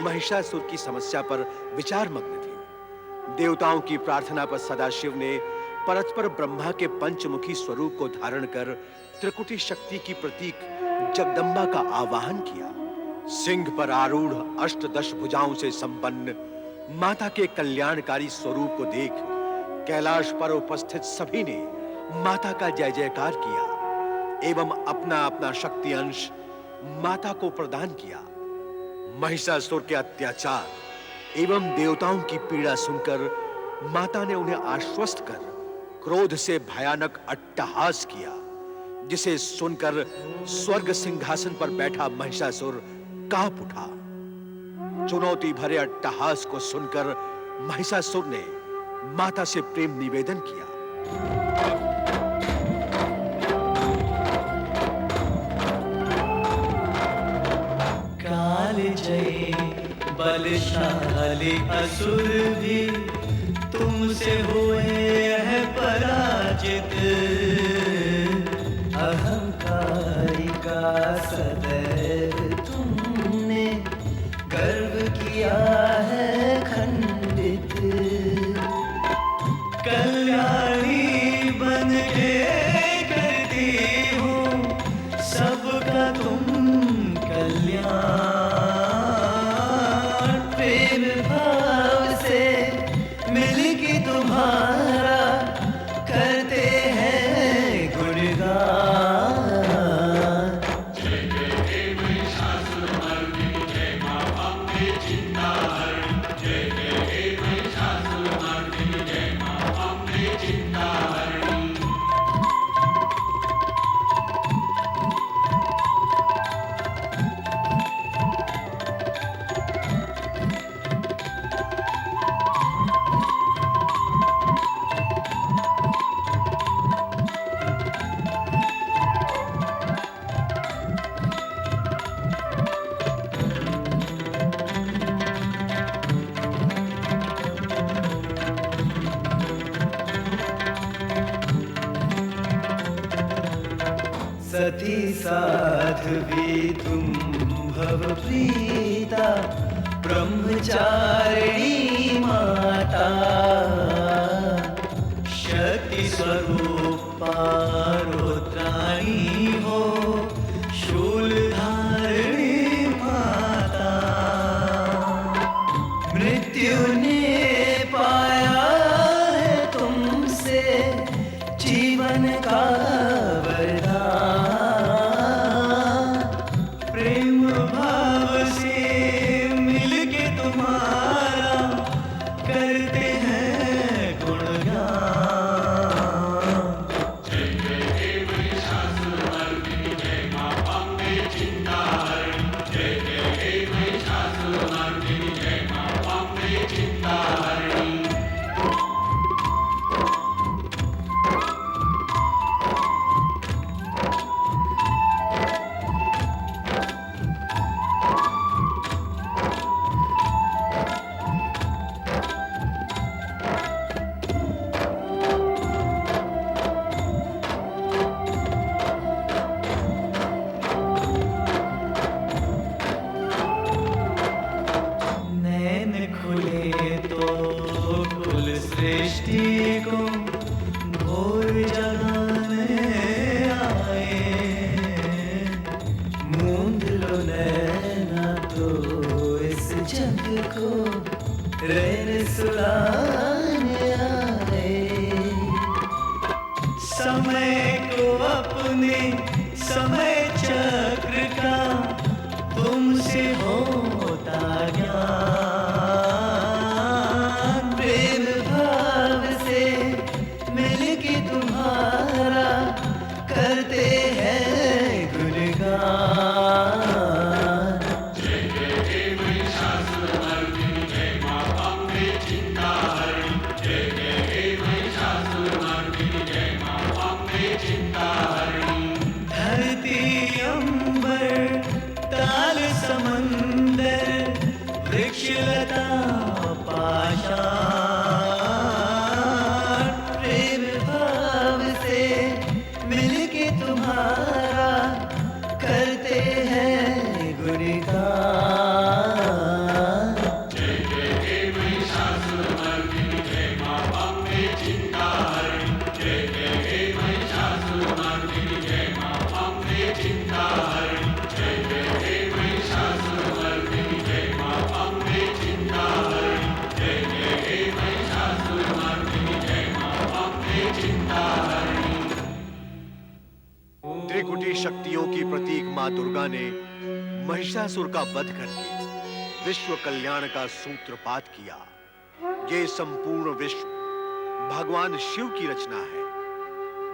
महिषासुर की समस्या पर विचार मग्न थी। देवताओं की प्रार्थना पर सदाशिव ने परस्पर ब्रह्मा के पंचमुखी स्वरूप को धारण कर त्रिकुटी शक्ति की प्रतीक जगदम्बा का आवाहन किया। सिंह पर आरूढ़ अष्टदश भुजाओं से संपन्न माता के कल्याणकारी स्वरूप को देख कैलाश पर उपस्थित सभी ने माता का जय जयकार किया एवं अपना अपना शक्ति अंश माता को प्रदान किया। महिषासुर के अत्याचार एवं देवताओं की पीड़ा सुनकर माता ने उन्हें आश्वस्त कर क्रोध से भयानक अट्टहास किया, जिसे सुनकर स्वर्ग सिंहासन पर बैठा महिषासुर कांप उठा। चुनौती भरे अट्टहास को सुनकर महिषासुर ने माता से प्रेम निवेदन किया। काल जय बलशाली असुर भी तुमसे हुए है पराजित। अहंकारी का सदैव तुमने गर्व किया है खंडित। कल्याणी बन के करती हूँ सबका तुम कल्याण। प्रेम भाव से मिलके तुम्हारा करते हैं गुणगान। सती साध्वी तुम भव प्रीता ब्रह्मचारिणी माता। शक्ति स्वरूपा रुद्राणी हो शूलधारिणी माता। मृत्यु ने पाया है तुमसे जीवन का सृष्टि को भोर जगाने आए। मूंद लो नैना तो इस जग को रैन सुलाने आए। समय को अपने समय चक्र का तुमसे होता ज्ञान। करते हैं गुणगान। जय जय हे महिषासुरमर्दिनी जय मां अम्बे चिंताहरणी। जय जय हे महिषासुरमर्दिनी जय मां अम्बे चिंताहरणी। धरती अंबर ताल समंदर वृक्षलता पाषाण। प्रेम भाव से मिलके तुम्हारा करते हैं गुणगान। मां दुर्गा ने महिषासुर का वध करके विश्व कल्याण का सूत्रपात किया। ये संपूर्ण विश्व भगवान शिव की रचना है।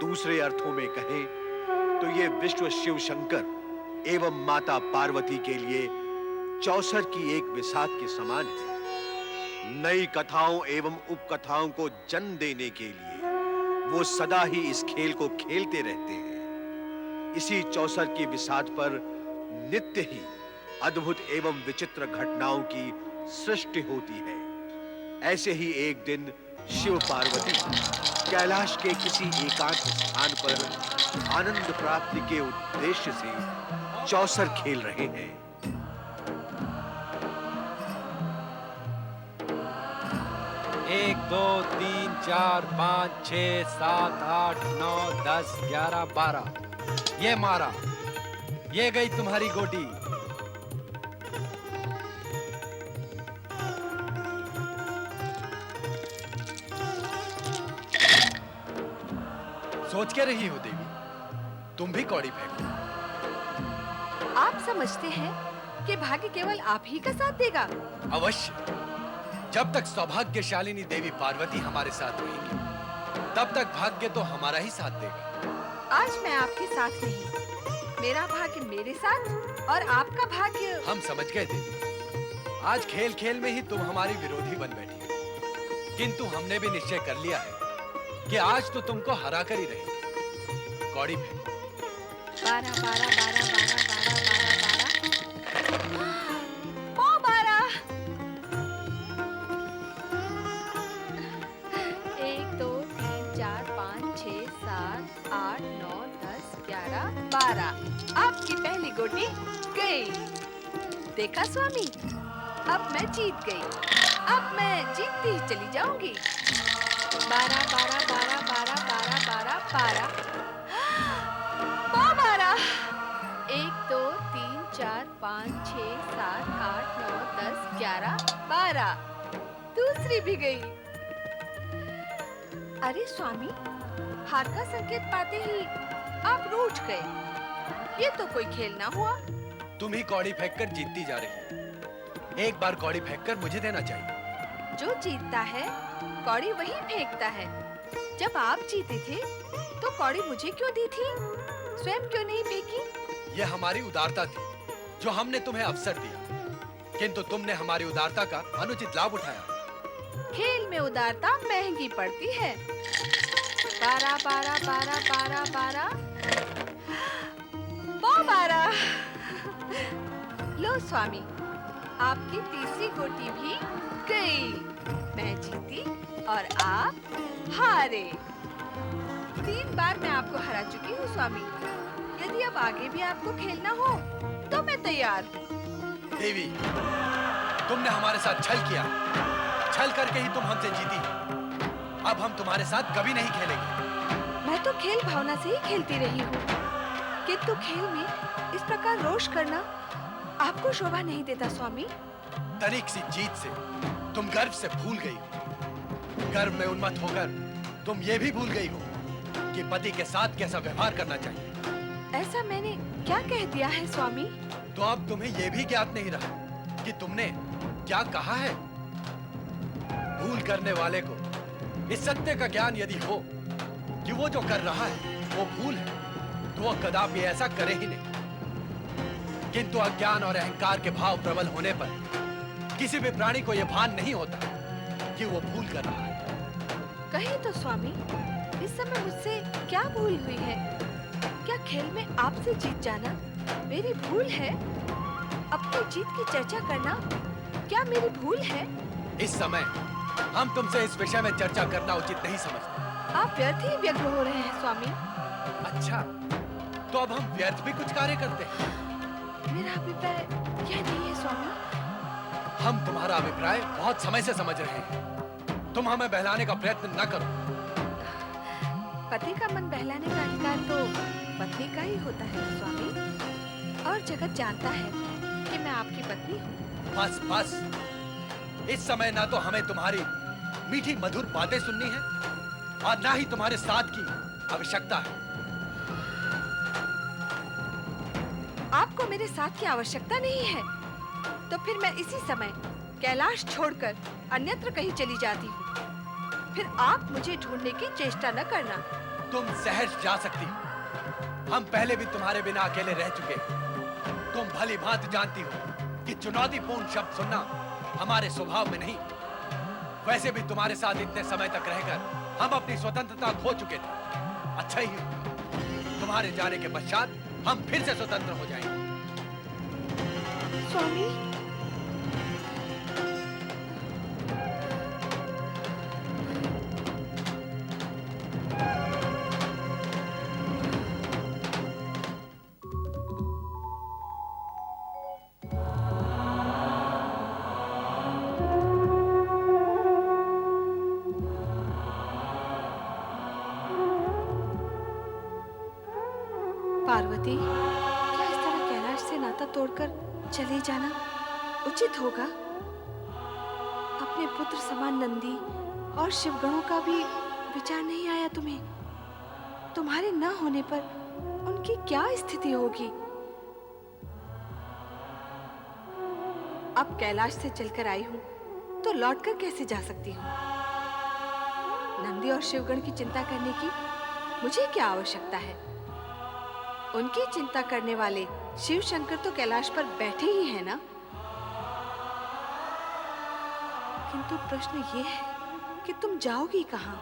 दूसरे अर्थों में कहें तो ये विश्व शिव शंकर एवं माता पार्वती के लिए चौसर की एक विसाख के समान है। नई कथाओं एवं उपकथाओं को जन्म देने के लिए वो सदा ही इस खेल को खेलते रहते हैं। इसी चौसर की विसाख पर नित्य ही अद्भुत एवं विचित्र घटनाओं की सृष्टि होती है। ऐसे ही एक दिन शिव पार्वती कैलाश के किसी एकांत स्थान पर आनंद प्राप्ति के उद्देश्य से चौसर खेल रहे हैं। 1 2 3 4 5 6 7 8 9 10 11 12 ये मारा, ये गई तुम्हारी गोटी। सोच के रही हो देवी, तुम भी कौड़ी फेंको। आप समझते हैं कि भाग्य केवल आप ही का साथ देगा? अवश्य, जब तक सौभाग्यशालिनी देवी पार्वती हमारे साथ रहेंगी, तब तक भाग्य तो हमारा ही साथ देगा। आज मैं आपके साथ नहीं, मेरा भाग्य मेरे साथ और आपका भाग्य। हम समझ गए देवी, आज खेल खेल में ही तुम हमारी विरोधी बन बैठी हो। किंतु हमने भी निश्चय कर लिया है कि आज तो तुमको हरा कर ही रहेंगे। कौड़ी फेंको। 12 12 12 12 12 12 12 12 1 2 3 4 5 6 7 8 9 10 11 12। आपकी पहली गोटी गई। देखा स्वामी, अब मैं जीत गई। अब मैं जीतती ही चली जाऊंगी। 12 12 12 12 12 12 12 12 1 2 3 4 5 6 7 8 9 10 11 12। दूसरी भी गई। अरे स्वामी, हार का संकेत पाते ही आप रूठ गए। ये तो कोई खेल ना हुआ। तुम ही कौड़ी फेंककर जीतती जा रही हो। एक बार कौड़ी फेंककर मुझे देना चाहिए। जो जीतता है कौड़ी वही फेंकता है। जब आप जीते थे तो कौड़ी मुझे क्यों दी थी? स्वयं क्यों नहीं फेंकी? यह हमारी उदारता थी जो हमने तुम्हें अवसर दिया, किंतु तुमने हमारी उदारता का अनुचित लाभ उठाया। खेल में उदारता महंगी पड़ती है। 12 12 12 12 12 12। लो स्वामी, आपकी तीसरी गोटी भी गई। मैं जीती और आप हारे। 3 बार मैं आपको हरा चुकी हूँ स्वामी। यदि अब आगे भी आपको खेलना हो तो मैं तैयार हूँ। देवी, तुमने हमारे साथ छल किया। छल करके ही तुम हमसे जीती। अब हम तुम्हारे साथ कभी नहीं खेलेंगे। मैं तो खेल भावना से ही खेलती रही हूँ, किंतु खेल में इस प्रकार रोष करना आपको शोभा नहीं देता स्वामी। तनिक सी जीत से तुम गर्व से भूल गई हो। गर्व में उन्मत्त होकर तुम ये भी भूल गई हो कि पति के साथ कैसा व्यवहार करना चाहिए। ऐसा मैंने क्या कह दिया है स्वामी? तो अब तुम्हें यह भी ज्ञात नहीं रहा कि तुमने क्या कहा है। भूल करने वाले को इस सत्य का ज्ञान यदि हो कि वो जो कर रहा है वो भूल है, तो वो कदापि ऐसा करे ही नहीं। किंतु अज्ञान और अहंकार के भाव प्रबल होने पर किसी भी प्राणी को यह भान नहीं होता कि वो भूल कर रहा है। कहे तो स्वामी, इस समय मुझसे क्या भूल हुई है? क्या खेल में आपसे जीत जाना मेरी भूल है? अपनी जीत की चर्चा करना क्या मेरी भूल है? इस समय हम तुमसे इस विषय में चर्चा करना उचित नहीं समझते। आप व्यर्थ ही व्यग्र हो रहे हैं स्वामी। अच्छा, तो अब हम व्यर्थ भी कुछ कार्य करते हैं। मेरा अभिप्राय यह नहीं है स्वामी। हम तुम्हारा अभिप्राय बहुत समय से समझ रहे हैं। तुम हमें बहलाने का प्रयत्न न करो। पति का मन बहलाने का अधिकार तो पत्नी का ही होता है स्वामी, और जगत जानता है कि मैं आपकी पत्नी हूँ। बस बस, इस समय ना तो हमें तुम्हारी मीठी मधुर बातें सुननी है और ना ही तुम्हारे साथ की आवश्यकता है। आपको मेरे साथ की आवश्यकता नहीं है, तो फिर मैं इसी समय कैलाश छोड़कर अन्यत्र कहीं चली जाती हूँ। फिर आप मुझे ढूंढने की चेष्टा न करना। तुम सहज जा सकती हो। हम पहले भी तुम्हारे बिना अकेले रह चुके हैं। तुम भली भांति जानती हो कि चुनौतीपूर्ण शब्द सुनना हमारे स्वभाव में नहीं। वैसे भी तुम्हारे साथ इतने समय तक रहकर हम अपनी स्वतंत्रता खो चुके थे। अच्छा ही तुम्हारे जाने के पश्चात हम फिर से स्वतंत्र हो जाएंगे। स्वामी, पार्वती, क्या इस तरह कैलाश से नाता तोड़कर चले जाना उचित होगा? अपने पुत्र समान नंदी और शिवगणों का भी विचार नहीं आया तुम्हें? तुम्हारे न होने पर उनकी क्या स्थिति होगी? अब कैलाश से चलकर आई हूँ तो लौटकर कैसे जा सकती हूँ? नंदी और शिवगण की चिंता करने की मुझे क्या आवश्यकता है? उनकी चिंता करने वाले शिव शंकर तो कैलाश पर बैठे ही हैं ना। किंतु प्रश्न ये है कि तुम जाओगी कहाँ?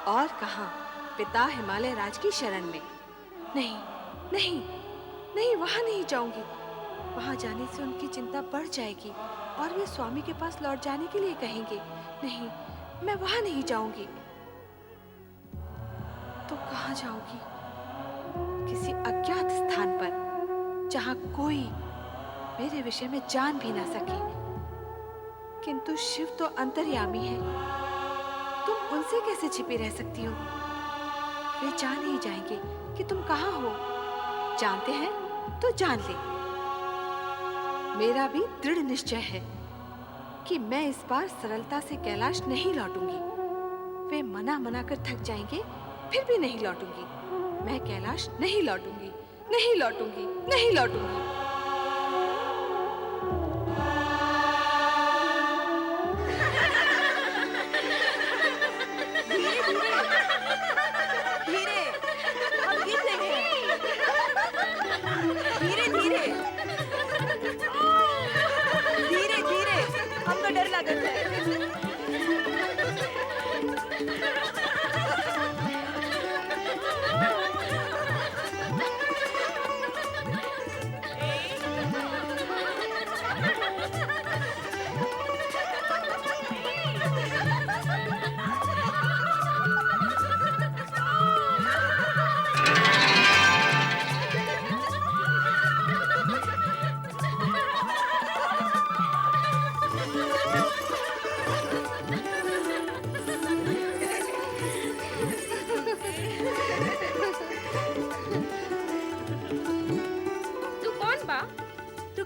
और कहाँ? पिता हिमालय राज की शरण में। नहीं नहीं नहीं, वहां नहीं जाऊंगी। वहां जाने से उनकी चिंता बढ़ जाएगी और वे स्वामी के पास लौट जाने के लिए कहेंगे। नहीं, मैं वहां नहीं जाऊंगी। तो कहाँ जाओगी? किसी अज्ञात स्थान पर, जहां कोई मेरे विषय में जान भी ना सके। किंतु शिव तो अंतर्यामी है, तुम उनसे कैसे छिपी रह सकती हो? वे जान ही जाएंगे कि तुम कहाँ हो। जानते हैं तो जान ले। मेरा भी दृढ़ निश्चय है कि मैं इस बार सरलता से कैलाश नहीं लौटूंगी। वे मना कर थक जाएंगे, फिर भी नहीं लौटूंगी। मैं कैलाश नहीं लौटूंगी, नहीं लौटूंगी, नहीं लौटूंगी। धीरे, हम गिर जाएंगे। धीरे धीरे, धीरे धीरे, हमको डर लगता है।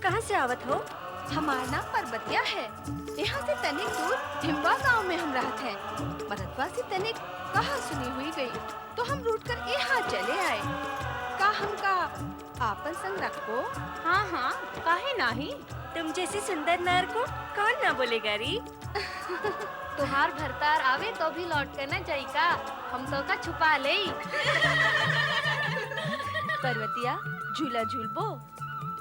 कहाँ से आवत हो? हमारा नाम पर्वतिया है। यहाँ से तनिक दूर हिमवा गांव में हम रहते हैं। मरदवा से तनिक कहा सुनी हुई गई तो हम रूट कर यहाँ चले आए। का हमका आपन संग रखो? हाँ हाँ, काहे नाही। तुम जैसी सुंदर नर को कौन ना बोलेगा री। तुहार भरतार आवे तो भी लौट कर न जाई का, हम तो का छुपा ले। पर्वतिया, झूला झूलबो?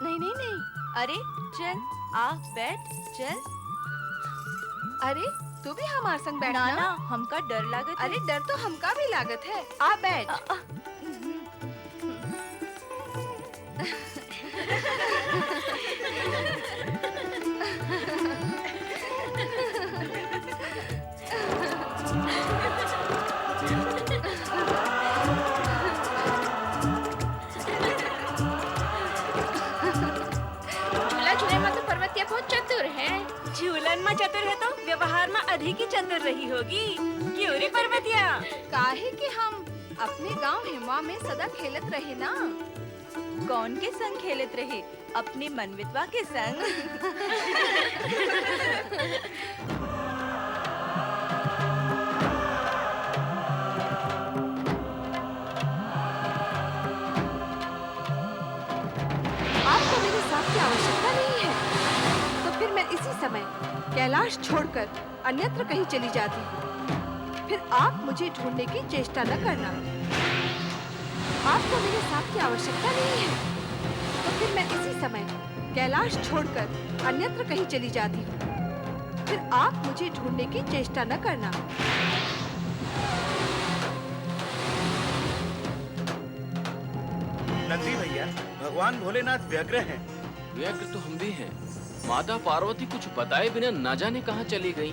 नहीं नहीं नहीं। अरे चल, आ बैठ चल। अरे तू भी हमारे संग बैठ ना ना, हमका डर लागत। अरे डर तो हमका भी लागत है। आ बैठ। बहुत चतुर है। झूलन में चतुर है तो व्यवहार में अधिक ही चतुर रही होगी। क्यों रे पर्वतिया? काहे कि हम अपने गांव हिमवा में सदा खेलत रहे ना। कौन के संग खेलत रहे? अपनी मनवितवा के संग। समय कैलाश छोड़कर अन्यत्र कहीं चली जाती हूँ, फिर आप मुझे ढूंढने की चेष्टा न करना। आपको मेरे साथ की आवश्यकता नहीं है, तो फिर मैं इसी समय कैलाश छोड़कर अन्यत्र कहीं चली जाती हूँ, फिर आप मुझे ढूंढने की चेष्टा न करना। नंदी भैया, भगवान भोलेनाथ व्यग्र हैं। व्यग्र तो हम भी हैं। माता पार्वती कुछ बताए बिना न जाने कहाँ चली गई।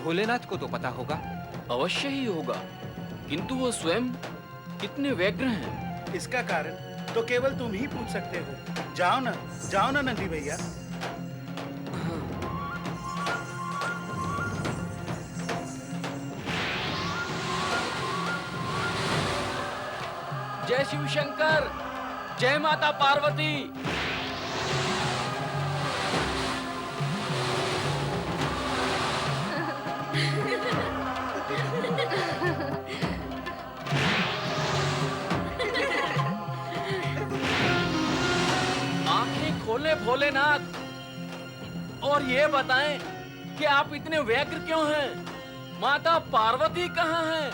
भोलेनाथ को तो पता होगा। अवश्य ही होगा, किंतु वो स्वयं कितने व्यग्र हैं। इसका कारण तो केवल तुम ही पूछ सकते हो। जाओ ना नंदी भैया। जय शिव शंकर, जय माता पार्वती। आंखें खोले भोलेनाथ, और ये बताएं कि आप इतने व्यग्र क्यों हैं? माता पार्वती कहाँ हैं?